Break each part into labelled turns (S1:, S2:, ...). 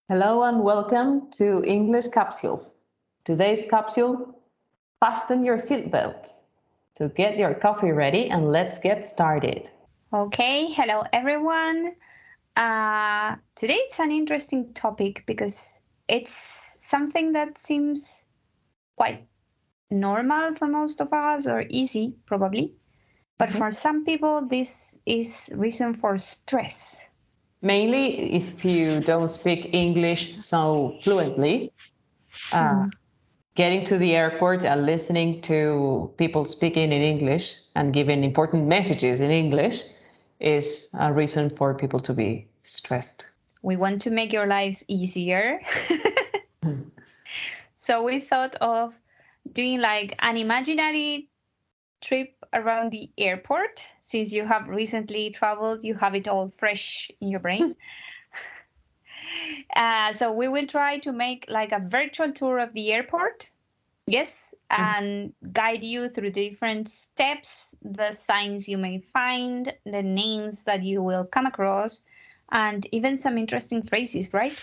S1: Hello and welcome to English Capsules. Today's capsule, fasten your seatbelts. So get your coffee ready and let's get started.
S2: Okay, hello everyone. Today it's an interesting topic because it's something that seems quite normal for most of us or easy probably. But for some people, this is reason for stress.
S1: Mainly if you don't speak English so fluently, getting to the airport and listening to people speaking in English and giving important messages in English is a reason for people to be stressed.
S2: We want to make your lives easier. So we thought of doing like an imaginary trip around the airport. Since you have recently traveled, you have it all fresh in your brain. So we will try to make like a virtual tour of the airport. Yes, and guide you through the different steps, the signs you may find, the names that you will come across, and even some interesting phrases, right?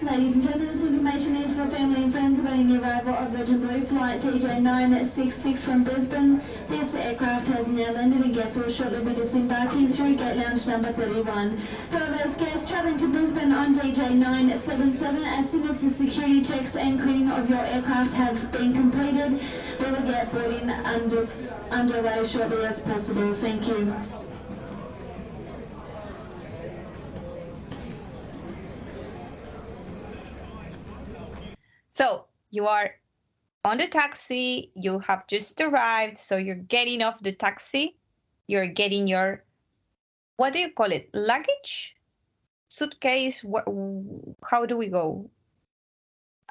S3: Ladies and gentlemen, this information is for family and friends awaiting the arrival of Virgin Blue Flight DJ966 from Brisbane. This aircraft has now landed and guests will shortly be disembarking through gate lounge number 31. For those guests travelling to Brisbane on DJ977, as soon as the security checks and cleaning of your aircraft have been completed, we will get boarding underway shortly as possible. Thank you.
S2: So you are on the taxi, you have just arrived, so you're getting off the taxi, you're getting your, what do you call it, luggage? Suitcase? How do we go?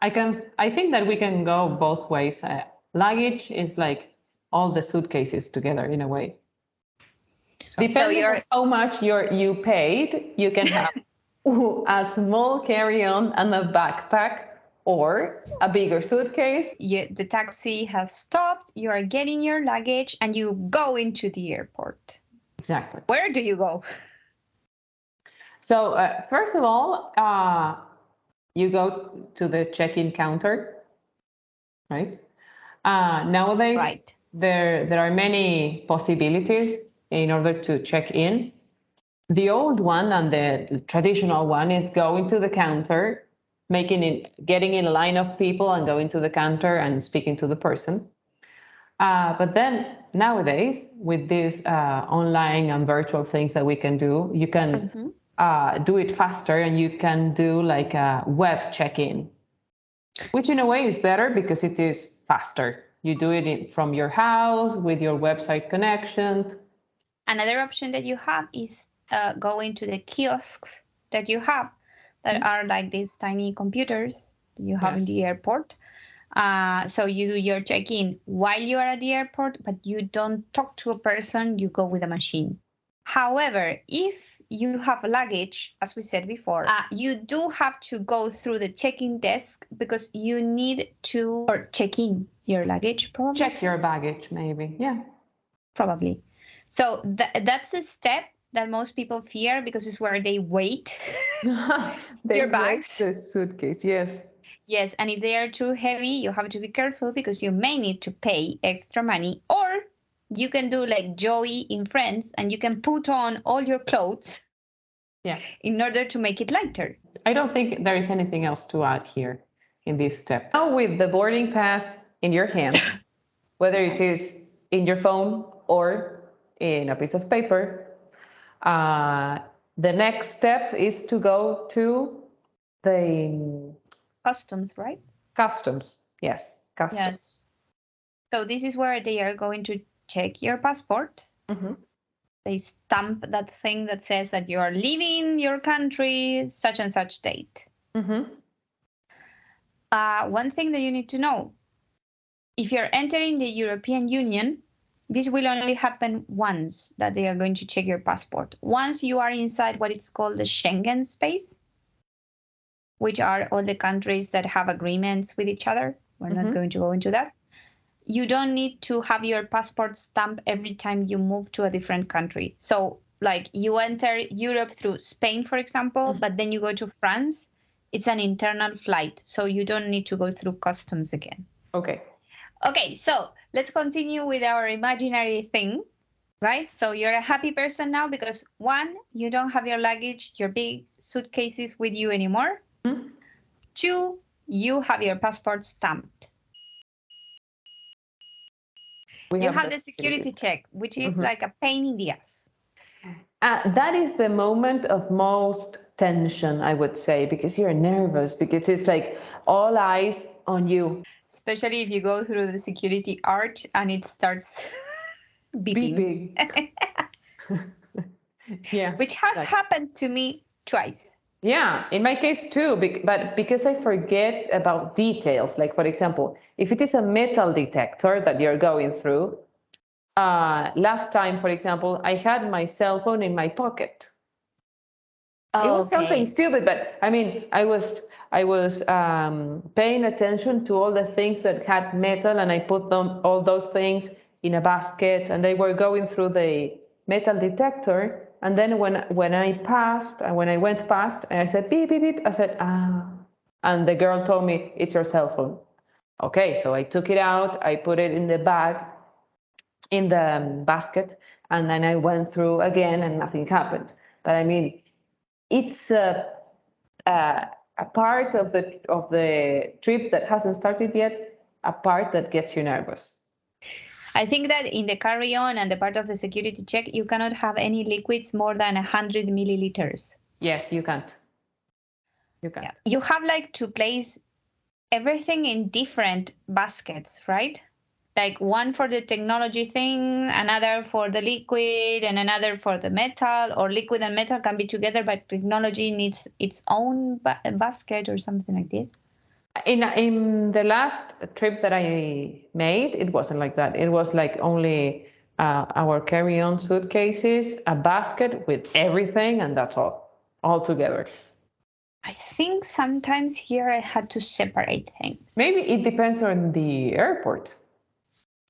S1: I think that we can go both ways. Luggage is like all the suitcases together in a way. Depending on how much you paid, you can have a small carry-on and a backpack or a bigger suitcase.
S2: The taxi has stopped, you are getting your luggage and you go into the airport.
S1: Exactly.
S2: Where do you go?
S1: So first of all, you go to the check-in counter, right? Nowadays,
S2: Right.
S1: there are many possibilities in order to check in. The old one and the traditional one is going to the counter, getting in a line of people and going to the counter and speaking to the person. But then nowadays, with these online and virtual things that we can do, you can do it faster and you can do like a web check-in, which in a way is better because it is faster. You do it from your house with your website connection.
S2: Another option that you have is going to the kiosks that you have that are like these tiny computers that you have in the airport. So you do your check-in while you are at the airport, but you don't talk to a person, you go with a machine. However, if you have luggage, as we said before, you do have to go through the check-in desk because you need to check in your luggage, probably.
S1: Check your baggage, maybe. Yeah.
S2: Probably. So that's a step that most people fear because it's where they weight their bags.
S1: The suitcase, yes.
S2: Yes, and if they are too heavy, you have to be careful because you may need to pay extra money, or you can do like Joey in Friends and you can put on all your clothes in order to make it lighter.
S1: I don't think there is anything else to add here in this step. Now with the boarding pass in your hand, whether it is in your phone or in a piece of paper, the next step is to go to the
S2: customs, right?
S1: Customs, yes, customs.
S2: Yes. So this is where they are going to check your passport. They stamp that thing that says that you are leaving your country such and such date. One thing that you need to know, if you're entering the European Union, this will only happen once, that they are going to check your passport. Once you are inside what is called the Schengen space, which are all the countries that have agreements with each other. We're not going to go into that. You don't need to have your passport stamped every time you move to a different country. So like you enter Europe through Spain, for example, but then you go to France, it's an internal flight. So you don't need to go through customs again.
S1: Okay.
S2: Okay, so let's continue with our imaginary thing, right? So you're a happy person now because 1, you don't have your luggage, your big suitcases with you anymore. 2, you have your passport stamped. You have the security check, which is like a pain in the ass.
S1: That is the moment of most tension, I would say, because you're nervous, because it's like all eyes on you.
S2: Especially if you go through the security arch and it starts beeping.
S1: Yeah.
S2: Which has happened to me twice.
S1: Yeah, in my case too, but because I forget about details, like for example, if it is a metal detector that you're going through, last time, for example, I had my cell phone in my pocket. It was something stupid, but I mean, I was paying attention to all the things that had metal, and I put all those things in a basket, and they were going through the metal detector. And then when I went past, I said, beep, beep, beep. I said, ah. And the girl told me, it's your cell phone. Okay, so I took it out. I put it in the bag, in the basket. And then I went through again and nothing happened. But I mean, it's a part of the trip that hasn't started yet, a part that gets you nervous.
S2: I think that in the carry-on and the part of the security check, you cannot have any liquids more than 100 milliliters.
S1: Yes, you can't. You can't.
S2: Yeah. You have like to place everything in different baskets, right? Like one for the technology thing, another for the liquid, and another for the metal, or liquid and metal can be together, but technology needs its own basket or something like this.
S1: In the last trip that I made, it wasn't like that. It was like only our carry-on suitcases, a basket with everything, and that's all together.
S2: I think sometimes here I had to separate things.
S1: Maybe it depends on the airport.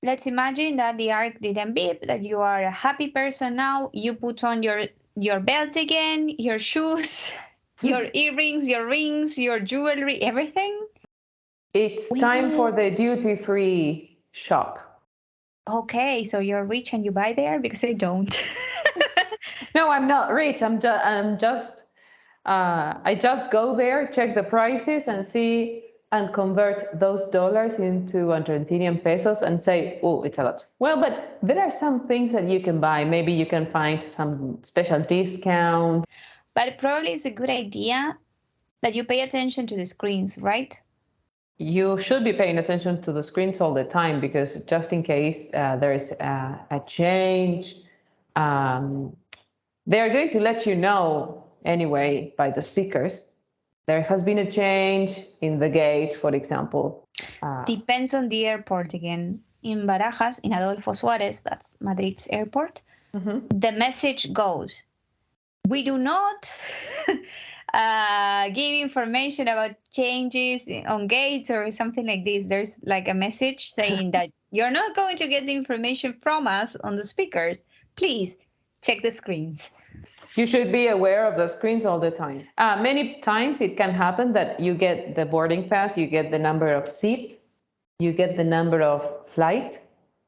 S2: Let's imagine that the arc didn't beep, that you are a happy person now. You put on your belt again, your shoes, your earrings, your rings, your jewelry, everything.
S1: It's time for the duty-free shop.
S2: Okay, so you're rich and you buy there? Because I don't.
S1: No, I'm not rich. I just go there, check the prices, and see and convert those dollars into Argentinian pesos and say, oh, it's a lot. Well, but there are some things that you can buy. Maybe you can find some special discount.
S2: But probably it's a good idea that you pay attention to the screens, right?
S1: You should be paying attention to the screens all the time, because just in case there is a change, they are going to let you know anyway by the speakers. There has been a change in the gate, for example.
S2: Depends on the airport again. In Barajas, in Adolfo Suárez, that's Madrid's airport, the message goes, we do not give information about changes on gates or something like this. There's like a message saying that you're not going to get the information from us on the speakers. Please check the screens.
S1: You should be aware of the screens all the time. Many times it can happen that you get the boarding pass, you get the number of seat, you get the number of flight,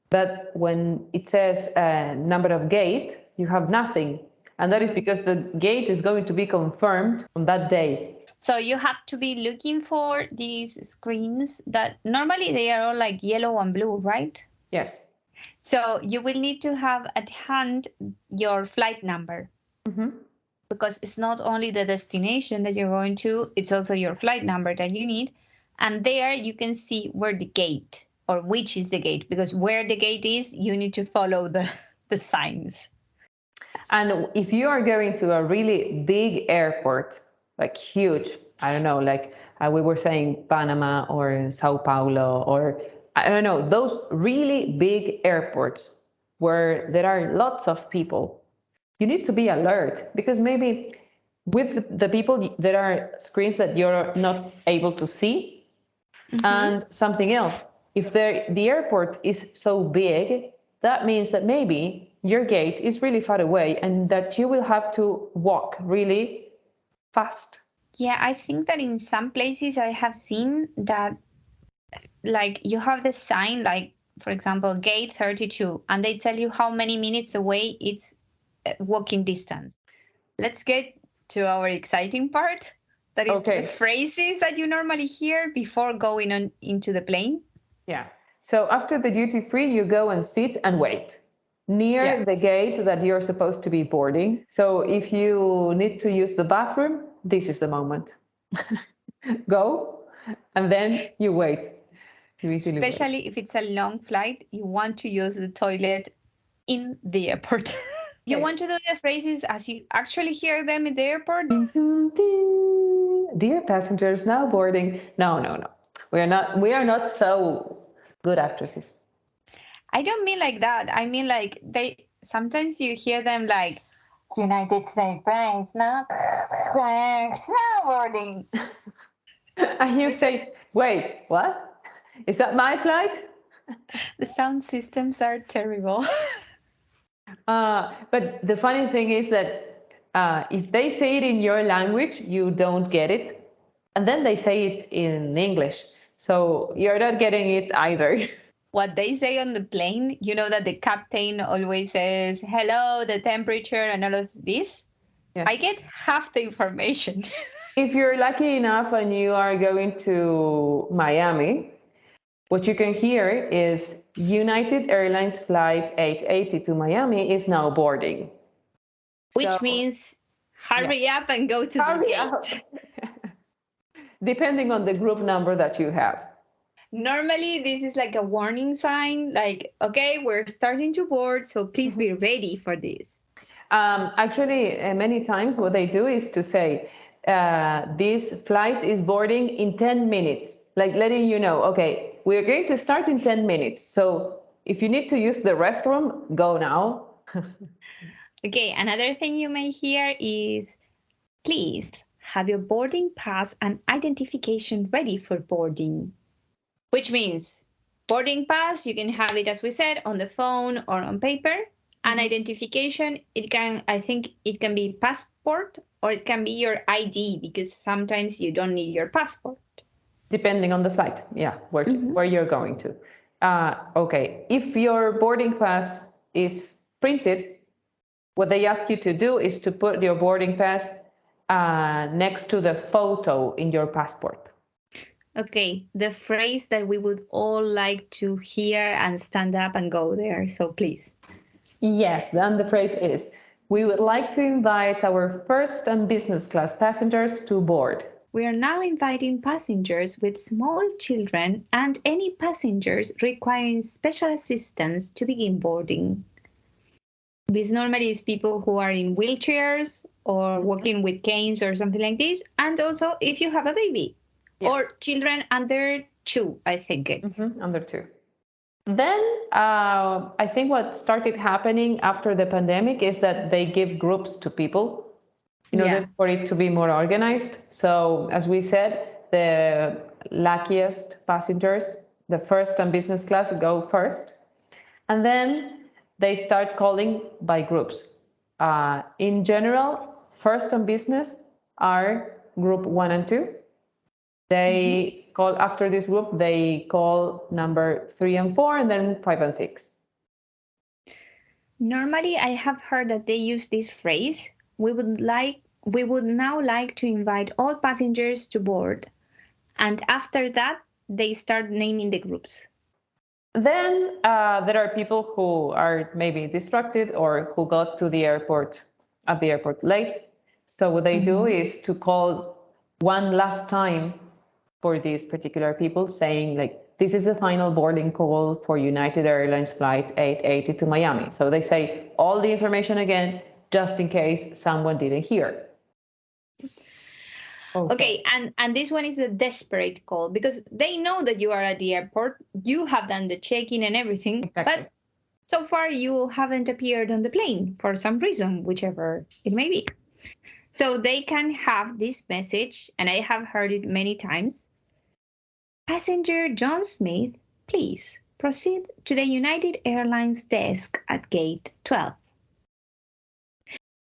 S1: but when it says number of gate, you have nothing. And that is because the gate is going to be confirmed on that day.
S2: So you have to be looking for these screens that normally they are all like yellow and blue, right?
S1: Yes.
S2: So you will need to have at hand your flight number. Because it's not only the destination that you're going to, it's also your flight number that you need. And there you can see where the gate, or which is the gate, because where the gate is, you need to follow the signs.
S1: And if you are going to a really big airport, like huge, I don't know, like we were saying Panama or Sao Paulo, or I don't know, those really big airports where there are lots of people, you need to be alert, because maybe with the people, there are screens that you're not able to see. And something else, if the airport is so big, that means that maybe your gate is really far away and that you will have to walk really fast.
S2: Yeah, I think that in some places I have seen that, like, you have the sign, like, for example, gate 32, and they tell you how many minutes away it's walking distance. Let's get to our exciting part. That is the phrases that you normally hear before going on into the plane.
S1: Yeah. So after the duty free, you go and sit and wait near the gate that you're supposed to be boarding. So if you need to use the bathroom, this is the moment. Go, and then you wait.
S2: Especially if it's a long flight, you want to use the toilet in the airport. You want to do the phrases as you actually hear them in the airport.
S1: Dear passengers, now boarding. No. We are not so good actresses.
S2: I don't mean like that. I mean like sometimes you hear them like United States Flights, now boarding.
S1: And you say, wait, what? Is that my flight?
S2: The sound systems are terrible.
S1: But the funny thing is that if they say it in your language, you don't get it. And then they say it in English. So you're not getting it either.
S2: What they say on the plane, you know that the captain always says, hello, the temperature, and all of this. Yeah. I get half the information.
S1: If you're lucky enough and you are going to Miami, what you can hear is United Airlines Flight 880 to Miami is now boarding.
S2: Which means hurry up and go to the gate.
S1: Depending on the group number that you have.
S2: Normally, this is like a warning sign, like, okay, we're starting to board, so please be ready for this.
S1: Actually, many times what they do is to say, this flight is boarding in 10 minutes, like letting you know, okay, we're going to start in 10 minutes. So if you need to use the restroom, go now.
S2: Okay, another thing you may hear is, please have your boarding pass and identification ready for boarding. Which means boarding pass, you can have it, as we said, on the phone or on paper. And identification, I think it can be passport or it can be your ID, because sometimes you don't need your passport.
S1: Depending on the flight, where you're going to. Okay, if your boarding pass is printed, what they ask you to do is to put your boarding pass next to the photo in your passport.
S2: Okay, the phrase that we would all like to hear and stand up and go there, so please.
S1: Yes, then the phrase is, we would like to invite our first and business class passengers to board.
S2: We are now inviting passengers with small children and any passengers requiring special assistance to begin boarding. This normally is people who are in wheelchairs or walking with canes or something like this, and also if you have a baby. Yeah. Or children under 2, I think it's.
S1: Under 2. Then I think what started happening after the pandemic is that they give groups to people in order for it to be more organized. So as we said, the luckiest passengers, the first and business class, go first. And then they start calling by groups. In general, first and business are group 1 and 2. They call, after this group, they call number 3 and 4, and then 5 and 6.
S2: Normally, I have heard that they use this phrase, we would now like to invite all passengers to board. And after that, they start naming the groups.
S1: Then there are people who are maybe distracted or who got to the airport at the airport late. So what they do is to call one last time for these particular people, saying like, this is the final boarding call for United Airlines Flight 880 to Miami. So they say all the information again, just in case someone didn't hear.
S2: Okay, and this one is a desperate call because they know that you are at the airport, you have done the check-in and everything,
S1: Exactly.
S2: but so far you haven't appeared on the plane for some reason, whichever it may be. So they can have this message, and I have heard it many times. Passenger John Smith, please proceed to the United Airlines desk at gate 12.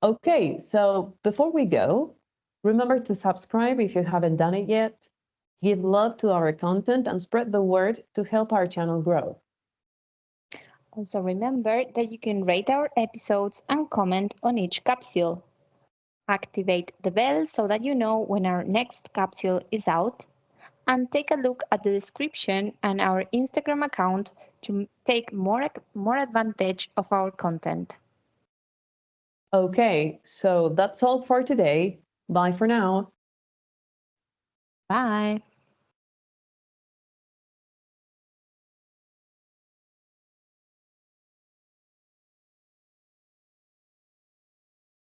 S1: Okay, so before we go, remember to subscribe if you haven't done it yet. Give love to our content and spread the word to help our channel grow.
S2: Also remember that you can rate our episodes and comment on each capsule. Activate the bell so that you know when our next capsule is out. And take a look at the description and our Instagram account to take more advantage of our content.
S1: Okay, so that's all for today. Bye for now.
S2: Bye.